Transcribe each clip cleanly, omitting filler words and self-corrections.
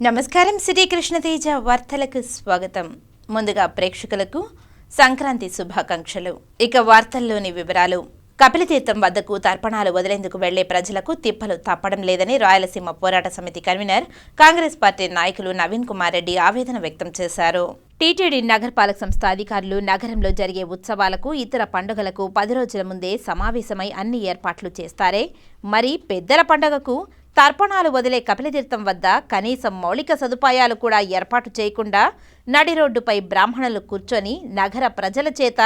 నమస్కారం. సిటీ కృష్ణతేజ వార్తలకు స్వాగతం. ముందుగా ప్రేక్షకులకు సంక్రాంతి శుభాకాంక్షలు. ఇక వార్తల్లోని వివరాలు. కపిలతీర్థం వద్దకు తర్పణాలు వదిలేందుకు వెళ్లే ప్రజలకు తిప్పలు తప్పడం లేదని రాయలసీమ పోరాట సమితి కన్వీనర్ కాంగ్రెస్ పార్టీ నాయకులు నవీన్ కుమార్ రెడ్డి ఆవేదన వ్యక్తం చేశారు. టీటీడీ నగరపాలక సంస్థ అధికారులు నగరంలో జరిగే ఉత్సవాలకు, ఇతర పండుగలకు 10 రోజుల ముందే సమావేశమై అన్ని ఏర్పాట్లు చేస్తారే, మరి పెద్దల పండుగకు తర్పణాలు వదిలే కపిలతీర్థం వద్ద కనీసం మౌలిక సదుపాయాలు కూడా ఏర్పాటు చేయకుండా నడి రోడ్డుపై బ్రాహ్మణులు కూర్చొని నగర ప్రజల చేత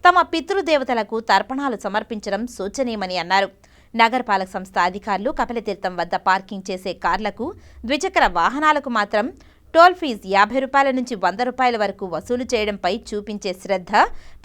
తమ పితృదేవతలకు తర్పణాలు సమర్పించడం శోచనీయమని అన్నారు. నగరపాలక సంస్థ అధికారులు కపిలతీర్థం వద్ద పార్కింగ్ చేసే కార్లకు, ద్విచక్ర వాహనాలకు మాత్రం టోల్ ఫీజు 50 రూపాయల నుంచి 100 రూపాయల వరకు వసూలు చేయడంపై చూపించే శ్రద్ధ,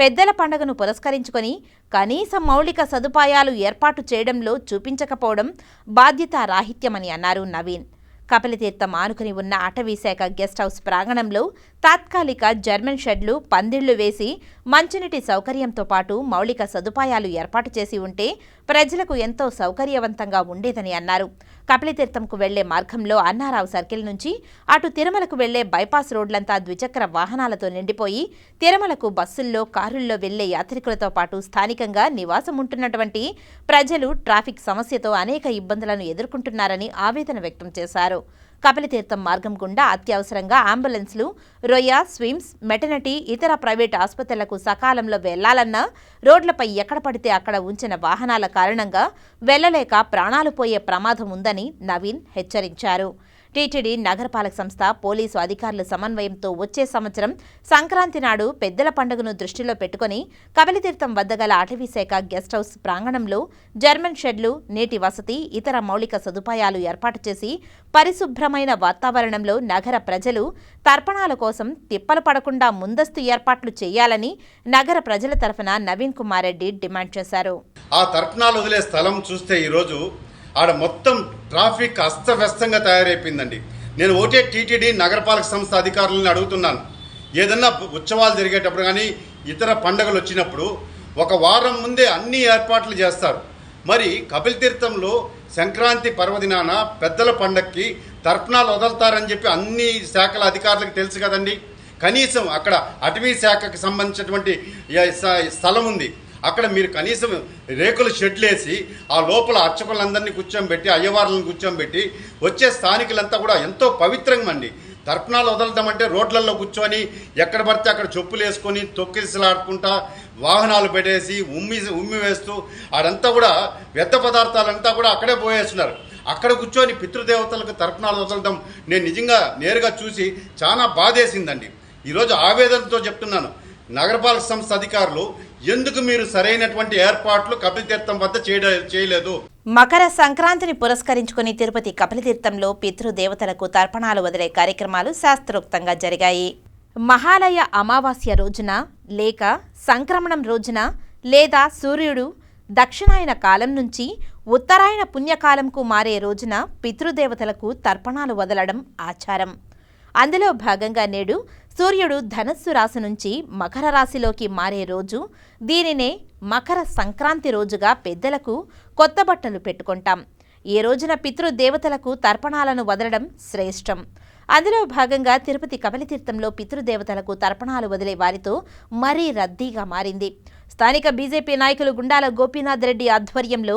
పెద్దల పండుగను పురస్కరించుకొని కనీసం మౌలిక సదుపాయాలు ఏర్పాటు చేయడంలో చూపించకపోవడం బాధ్యతారాహిత్యమని అన్నారు నవీన్. కపిలతీర్థం ఆనుకుని ఉన్న అటవీశాఖ గెస్ట్ హౌస్ ప్రాంగణంలో తాత్కాలిక జర్మన్ షెడ్లు, పందిళ్లు వేసి మంచినీటి సౌకర్యంతో పాటు మౌలిక సదుపాయాలు ఏర్పాటు చేసి ఉంటే ప్రజలకు ఎంతో సౌకర్యవంతంగా ఉండేదని అన్నారు. కపిలతీర్థంకు వెళ్లే మార్గంలో అన్నారావు సర్కిల్ నుంచి అటు తిరుమలకు వెళ్లే బైపాస్ రోడ్లంతా ద్విచక్ర వాహనాలతో నిండిపోయి తిరుమలకు బస్సుల్లో, కారుల్లో వెళ్లే యాత్రికులతో పాటు స్థానికంగా నివాసం ఉంటున్నటువంటి ప్రజలు ట్రాఫిక్ సమస్యతో అనేక ఇబ్బందులను ఎదుర్కొంటున్నారని ఆవేదన వ్యక్తం చేశారు. కపిలతీర్థం మార్గం గుండా అత్యవసరంగా అంబులెన్స్లు, రొయ్య, స్విమ్స్, మెటర్నిటీ, ఇతర ప్రైవేట్ ఆసుపత్రులకు సకాలంలో వెళ్లాలన్నా రోడ్లపై ఎక్కడ పడితే అక్కడ ఉంచిన వాహనాల కారణంగా వెళ్లలేక ప్రాణాలు పోయే ప్రమాదం ఉందని నవీన్ హెచ్చరించారు. టీటీడీ నగరపాలక సంస్థ, పోలీసు అధికారుల సమన్వయంతో వచ్చే సంవత్సరం సంక్రాంతి నాడు పెద్దల పండుగను దృష్టిలో పెట్టుకుని కపిలతీర్థం వద్ద గల అటవీశాఖ గెస్ట్ హౌస్ ప్రాంగణంలో జర్మన్ షెడ్లు, నీటి వసతి, ఇతర మౌలిక సదుపాయాలు ఏర్పాటు చేసి పరిశుభ్రమైన వాతావరణంలో నగర ప్రజలు తర్పణాల కోసం తిప్పలు పడకుండా ముందస్తు ఏర్పాట్లు చేయాలని నగర ప్రజల తరఫున నవీన్ కుమార్ రెడ్డి డిమాండ్ చేశారు. ఆ తర్పణాలు వదిలే స్థలం చూస్తే ఈరోజు ఆడ మొత్తం ట్రాఫిక్ అస్తవ్యస్తంగా తయారైపోయిందండి. నేను ఒకటే టీటీడీ నగరపాలక సంస్థ అధికారులను అడుగుతున్నాను, ఏదన్నా ఉత్సవాలు జరిగేటప్పుడు కానీ ఇతర పండుగలు వచ్చినప్పుడు ఒక వారం ముందే అన్ని ఏర్పాట్లు చేస్తారు. మరి కపిలతీర్థంలో సంక్రాంతి పర్వదినాన పెద్దల పండగకి తర్పణాలు వదులుతారని చెప్పి అన్ని శాఖల అధికారులకు తెలుసు కదండి. కనీసం అక్కడ అటవీ శాఖకు సంబంధించినటువంటి స్థలం ఉంది, అక్కడ మీరు కనీసం రేకుల షెడ్లు వేసి ఆ లోపల అర్చకులందరినీ కూర్చోబెట్టి, అయ్యవార్లను కూర్చోబెట్టి వచ్చే స్థానికులంతా కూడా ఎంతో పవిత్రంగా అండి తర్పణాలు వదలదామంటే రోడ్లలో కూర్చొని ఎక్కడ పడితే అక్కడ చెప్పులు వేసుకొని తొక్కిసలాడుకుంటా వాహనాలు పెట్టేసి ఉమ్మి వేస్తూ ఆడంతా కూడా వ్యర్థ పదార్థాలంతా కూడా అక్కడే పోయేస్తున్నారు. అక్కడ కూర్చొని పితృదేవతలకు తర్పణాలు వదలడం నేను నిజంగా నేరుగా చూసి చాలా బాధేసిందండి. ఈరోజు ఆవేదనతో చెప్తున్నాను, నగరపాలక సంస్థ అధికారులు ఎందుకు మీరు సరైనటువంటి ఏర్పాట్లు కపిలతీర్థం వద్ద చేయలేదు? మకర సంక్రాంతిని పురస్కరించుకుని తిరుపతి కపిలతీర్థంలో పితృదేవతలకు తర్పణాలు వదిలే కార్యక్రమాలు శాస్త్రోక్తంగా జరిగాయి. మహాలయ అమావాస్య రోజున, లేక సంక్రమణం రోజున, లేదా సూర్యుడు దక్షిణాయన కాలం నుంచి ఉత్తరాయణ పుణ్యకాలంకు మారే రోజున పితృదేవతలకు తర్పణాలు వదలడం ఆచారం. అందులో భాగంగా నేడు సూర్యుడు ధనస్సు రాశి నుంచి మకర రాశిలోకి మారే రోజు. దీనినే మకర సంక్రాంతి రోజుగా పెద్దలకు కొత్త బట్టలు పెట్టుకుంటాం. ఈ రోజున పితృదేవతలకు తర్పణాలను వదలడం శ్రేష్టం. అందులో భాగంగా తిరుపతి కపిలతీర్థంలో పితృదేవతలకు తర్పణాలు వదిలే వారితో మరీ రద్దీగా మారింది. స్థానిక బీజేపీ నాయకులు గుండాల గోపీనాథ్ రెడ్డి ఆధ్వర్యంలో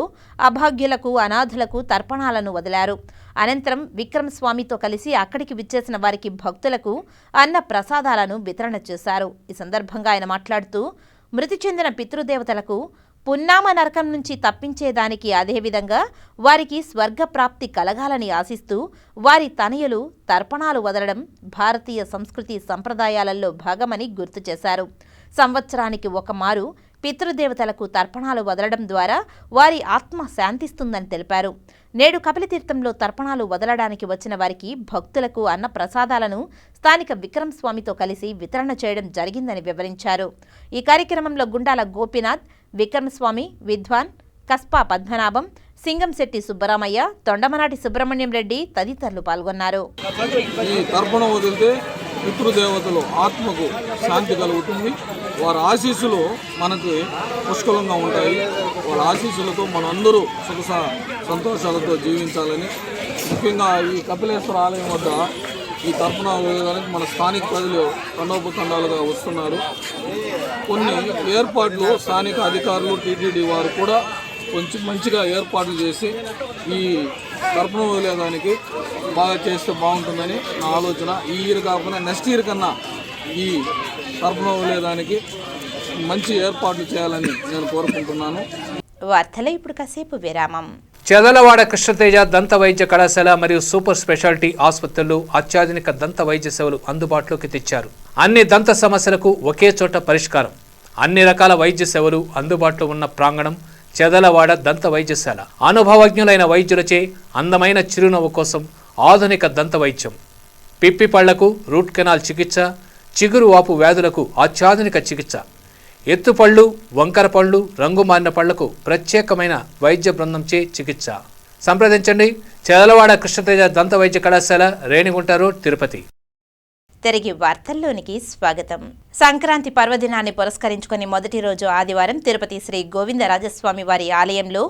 అభాగ్యులకు, అనాథులకు తర్పణాలను వదిలారు. అనంతరం విక్రమ్ స్వామితో కలిసి అక్కడికి విచ్చేసిన వారికి, భక్తులకు అన్న ప్రసాదాలను వితరణ చేశారు. ఈ సందర్భంగా ఆయన మాట్లాడుతూ, మృతి చెందిన పితృదేవతలకు పున్నామ నరకం నుంచి తప్పించేదానికి, అదేవిధంగా వారికి స్వర్గప్రాప్తి కలగాలని ఆశిస్తూ వారి తనయులు తర్పణాలు వదలడం భారతీయ సంస్కృతి సంప్రదాయాలలో భాగమని గుర్తు చేశారు. సంవత్సరానికి ఒకమారు పితృదేవతలకు తర్పణాలు వదలడం ద్వారా వారి ఆత్మ శాంతిస్తుందని తెలిపారు. నేడు కపిలతీర్థంలో తర్పణాలు వదలడానికి వచ్చిన వారికి, భక్తులకు అన్న ప్రసాదాలను స్థానిక విక్రమ్ స్వామితో కలిసి వితరణ చేయడం జరిగిందని వివరించారు. ఈ కార్యక్రమంలో గుండాల గోపీనాథ్, విక్రమ్ స్వామి, విద్వాన్ కస్పా పద్మనాభం, సింగంశెట్టి సుబ్బరామయ్య, తొండమనాటి సుబ్రహ్మణ్యం రెడ్డి తదితరులు పాల్గొన్నారు. పితృదేవతలు ఆత్మకు శాంతి కలుగుతుంది. వారి ఆశీస్సులు మనకు పుష్కలంగా ఉంటాయి. వారి ఆశీస్సులతో మనందరూ సుఖ సంతోషాలతో జీవించాలని, ముఖ్యంగా ఈ కపిలేశ్వర ఆలయం వద్ద ఈ తర్పణ వేయడానికి మన స్థానిక ప్రజలు తండోపతండాలుగా వస్తున్నారు. కొన్ని ఏర్పాట్లు స్థానిక అధికారులు టీటీడీ వారు కూడా కొంచెం మంచిగా ఏర్పాట్లు చేసి ఈ తర్పణ వదిలేదానికి బాగా చేస్తే బాగుంటుందని నా ఆలోచన. ఈ ఇయర్ కాకుండా నెక్స్ట్ ఇయర్ కన్నా ఈ తర్పణ వదిలేదానికి మంచి ఏర్పాట్లు చేయాలని నేను కోరుకుంటున్నాను. వార్తలు ఇప్పుడు కాసేపు విరామం. చదలవాడ కృష్ణతేజ దంత వైద్య కళాశాల మరియు సూపర్ స్పెషాలిటీ ఆసుపత్రుల్లో అత్యాధునిక దంత వైద్య సేవలు అందుబాటులోకి తెచ్చారు. అన్ని దంత సమస్యలకు ఒకే చోట పరిష్కారం. అన్ని రకాల వైద్య సేవలు అందుబాటులో ఉన్న ప్రాంగణం చదలవాడ దంత వైద్యశాల. అనుభవజ్ఞులైన వైద్యులచే అందమైన చిరునవ్వు కోసం ఆధునిక దంత వైద్యం, పిప్పి పళ్లకు రూట్ కెనాల్ చికిత్స, చిగురు వాపు వ్యాధులకు అత్యాధునిక చికిత్స, ఎత్తుపళ్ళు, వంకర పళ్ళు, రంగు మారిన పళ్లకు ప్రత్యేకమైన వైద్య బృందంచే చికిత్స. సంప్రదించండి చదలవాడ కృష్ణతేజ దంత వైద్య కళాశాల, రేణిగుంట రోడ్, తిరుపతి. తిరిగి వార్తల్లోనికి స్వాగతం. సంక్రాంతి పర్వదినాన్ని పురస్కరించుకుని మొదటి రోజు ఆదివారం తిరుపతి శ్రీ గోవిందరాజస్వామి వారి ఆలయంలో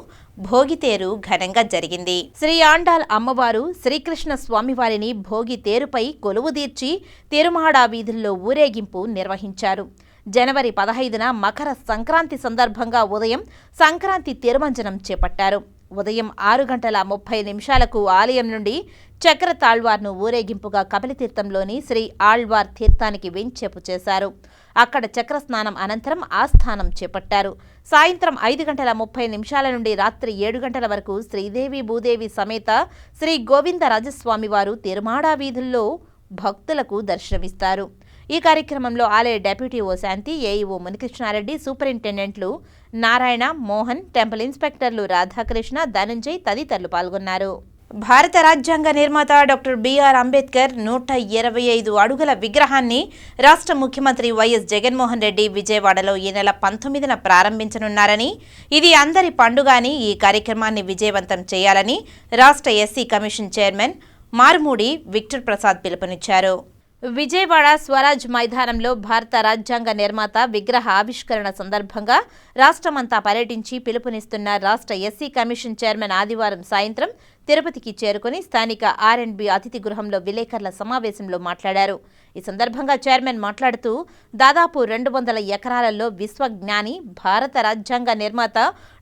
భోగితేరు ఘనంగా జరిగింది. శ్రీ ఆండాల్ అమ్మవారు శ్రీకృష్ణ స్వామివారిని భోగి తేరుపై కొలువుదీర్చి తిరుమాడ వీధుల్లో ఊరేగింపు నిర్వహించారు. జనవరి 15న మకర సంక్రాంతి సందర్భంగా ఉదయం సంక్రాంతి తిరుమంజనం చేపట్టారు. ఉదయం 6:30 ఆలయం నుండి చక్ర తాళ్వార్ను ఊరేగింపుగా కపిలతీర్థంలోని శ్రీ ఆళ్వార్ తీర్థానికి వెంచేపు చేశారు. అక్కడ చక్ర స్నానం అనంతరం ఆస్థానం చేపట్టారు. సాయంత్రం 5:30 నుండి రాత్రి 7 వరకు శ్రీదేవి భూదేవి సమేత శ్రీ గోవిందరాజస్వామి వారు తిరుమాడ వీధుల్లో భక్తులకు దర్శనమిస్తారు. ఈ కార్యక్రమంలో ఆలయ డెప్యూటీ ఓ శాంతి, ఏఈఓ మునికృష్ణారెడ్డి, సూపరింటెండెంట్లు నారాయణ, మోహన్, టెంపుల్ ఇన్స్పెక్టర్లు రాధాకృష్ణ, ధనంజయ్ తదితరులు పాల్గొన్నారు. భారత రాజ్యాంగ నిర్మాత డాక్టర్ బిఆర్ అంబేద్కర్ 125 అడుగుల విగ్రహాన్ని రాష్ట్ర ముఖ్యమంత్రి వైఎస్ జగన్మోహన్ రెడ్డి విజయవాడలో ఈ నెల 19న ప్రారంభించనున్నారని, ఇది అందరి పండుగ అని, ఈ కార్యక్రమాన్ని విజయవంతం చేయాలని రాష్ట్ర SC commission chairman Marmudi Victor Prasad పిలుపునిచ్చారు. విజయవాడ స్వరాజ్ మైదానంలో భారత రాజ్యాంగ నిర్మాత విగ్రహ ఆవిష్కరణ సందర్భంగా రాష్ట్రమంతా పర్యటించి పిలుపునిస్తున్న రాష్ట్ర ఎస్సీ కమిషన్ చైర్మన్ ఆదివారం సాయంత్రం తిరుపతికి చేరుకుని స్థానిక ఆర్ఎండ్బి అతిథి గృహంలో విలేకరుల సమావేశంలో మాట్లాడారు. ఈ సందర్భంగా చైర్మన్ మాట్లాడుతూ దాదాపు 200 ఎకరాలలో విశ్వజ్ఞాని భారత రాజ్యాంగ నిర్మాత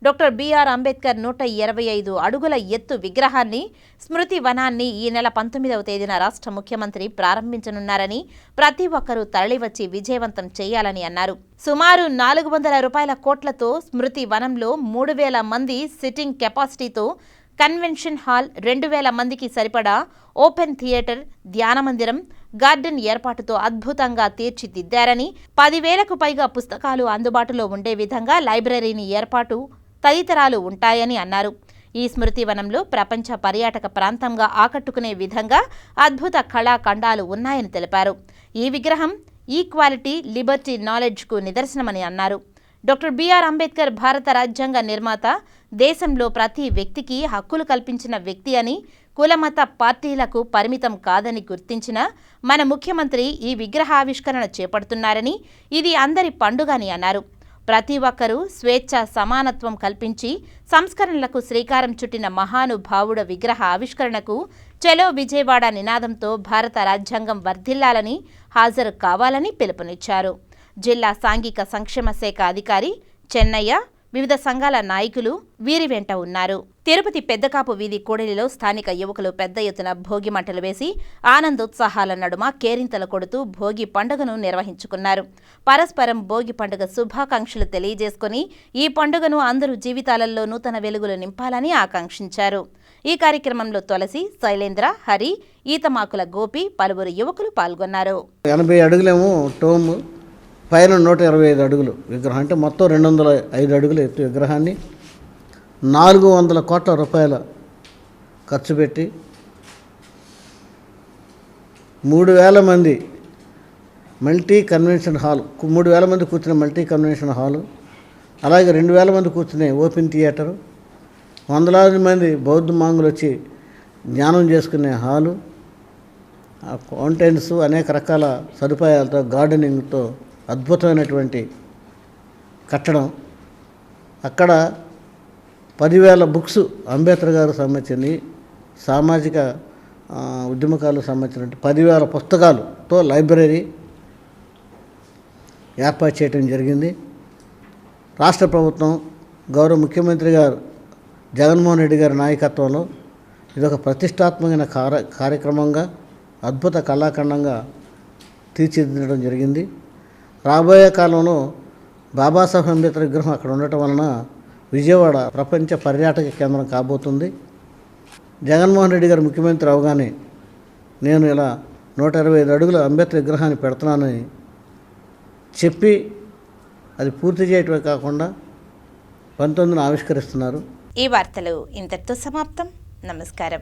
డాక్టర్ బిఆర్ అంబేద్కర్ 125 అడుగుల ఎత్తు విగ్రహాన్ని, స్మృతి వనాన్ని ఈ నెల 19వ తేదీన రాష్ట్ర ముఖ్యమంత్రి ప్రారంభించనున్నారని, ప్రతి ఒక్కరూ తరలివచ్చి విజయవంతం చేయాలని అన్నారు. సుమారు 400 కోట్లతో స్మృతి వనంలో 3000 మంది సిట్టింగ్ కెపాసిటీతో కన్వెన్షన్ హాల్, 2000 మందికి సరిపడా ఓపెన్ థియేటర్, ధ్యాన మందిరం, గార్డెన్ ఏర్పాటుతో అద్భుతంగా తీర్చిదిద్దారని, 10,000కు పైగా పుస్తకాలు అందుబాటులో ఉండే విధంగా లైబ్రరీని ఏర్పాటు తదితరాలు ఉంటాయని అన్నారు. ఈ స్మృతివనంలో ప్రపంచ పర్యాటక ప్రాంతంగా ఆకట్టుకునే విధంగా అద్భుత కళాఖండాలు ఉన్నాయని తెలిపారు. ఈ విగ్రహం ఈక్వాలిటీ, లిబర్టీ, నాలెడ్జ్కు నిదర్శనమని అన్నారు. డాక్టర్ బిఆర్ అంబేద్కర్ భారత రాజ్యాంగ నిర్మాత, దేశంలో ప్రతి వ్యక్తికి హక్కులు కల్పించిన వ్యక్తి అని, కులమత పార్టీలకు పరిమితం కాదని గుర్తించిన మన ముఖ్యమంత్రి ఈ విగ్రహావిష్కరణ చేపడుతున్నారని, ఇది అందరి పండుగ అని అన్నారు. ప్రతి ఒక్కరూ స్వేచ్ఛ, సమానత్వం కల్పించి సంస్కరణలకు శ్రీకారం చుట్టిన మహానుభావుడ విగ్రహ ఆవిష్కరణకు చలో విజయవాడ నినాదంతో భారత రాజ్యాంగం వర్ధిల్లాలని, హాజరు కావాలని పిలుపునిచ్చారు. జిల్లా సాంఘిక సంక్షేమ శాఖ అధికారి చెన్నయ్య, వివిధ సంఘాల నాయకులు వీరి వెంట ఉన్నారు. తిరుపతి పెద్దకాపు వీధి కూడలిలో స్థానిక యువకులు పెద్ద ఎత్తున భోగి మంటలు వేసి ఆనందోత్సాహాల నడుమ కేరింతలు కొడుతూ భోగి పండుగను నిర్వహించుకున్నారు. పరస్పరం భోగి పండుగ శుభాకాంక్షలు తెలియజేసుకుని ఈ పండుగను అందరూ జీవితాలలో నూతన వెలుగులు నింపాలని ఆకాంక్షించారు. ఈ కార్యక్రమంలో తులసి, శైలేంద్ర, హరి, ఈతమాకుల గోపి, పలువురు యువకులు పాల్గొన్నారు. 80 అడుగులేమో టోము, పైన 125 అడుగులు విగ్రహం, అంటే మొత్తం 205 అడుగుల ఎత్తు విగ్రహాన్ని 400 కోట్ల రూపాయల ఖర్చు పెట్టి 3000 మంది మల్టీ కన్వెన్షన్ హాల్, 3000 మంది కూర్చునే మల్టీ కన్వెన్షన్ హాలు, అలాగే 2000 మంది కూర్చునే ఓపెన్ థియేటరు, వందలాది మంది బౌద్ధ మాంగులు వచ్చి ధ్యానం చేసుకునే హాలు, ఫౌంటైన్స్, అనేక రకాల సదుపాయాలతో, గార్డెనింగ్తో అద్భుతమైనటువంటి కట్టడం. అక్కడ 10,000 బుక్స్ అంబేద్కర్ గారు సంబంధించి సామాజిక ఉద్యమకాలకు సంబంధించిన 10,000 పుస్తకాలతో లైబ్రరీ ఏర్పాటు చేయడం జరిగింది. రాష్ట్ర ప్రభుత్వం గౌరవ ముఖ్యమంత్రి గారు జగన్మోహన్ రెడ్డి గారి నాయకత్వంలో ఇదొక ప్రతిష్టాత్మకమైన కార్యక్రమంగా అద్భుత కళాఖండంగా తీర్చిదిద్దడం జరిగింది. రాబోయే కాలంలో బాబాసాహెబ్ అంబేద్కర్ విగ్రహం అక్కడ ఉండటం వలన విజయవాడ ప్రపంచ పర్యాటక కేంద్రం కాబోతుంది. జగన్మోహన్ రెడ్డి గారు ముఖ్యమంత్రి అవగానే నేను ఇలా 125 అడుగుల అంబేద్కర్ విగ్రహాన్ని పెడుతున్నానని చెప్పి అది పూర్తి చేయటమే కాకుండా 19న ఆవిష్కరిస్తున్నారు. ఈ వార్తలు ఇంతటితో సమాప్తం. నమస్కారం.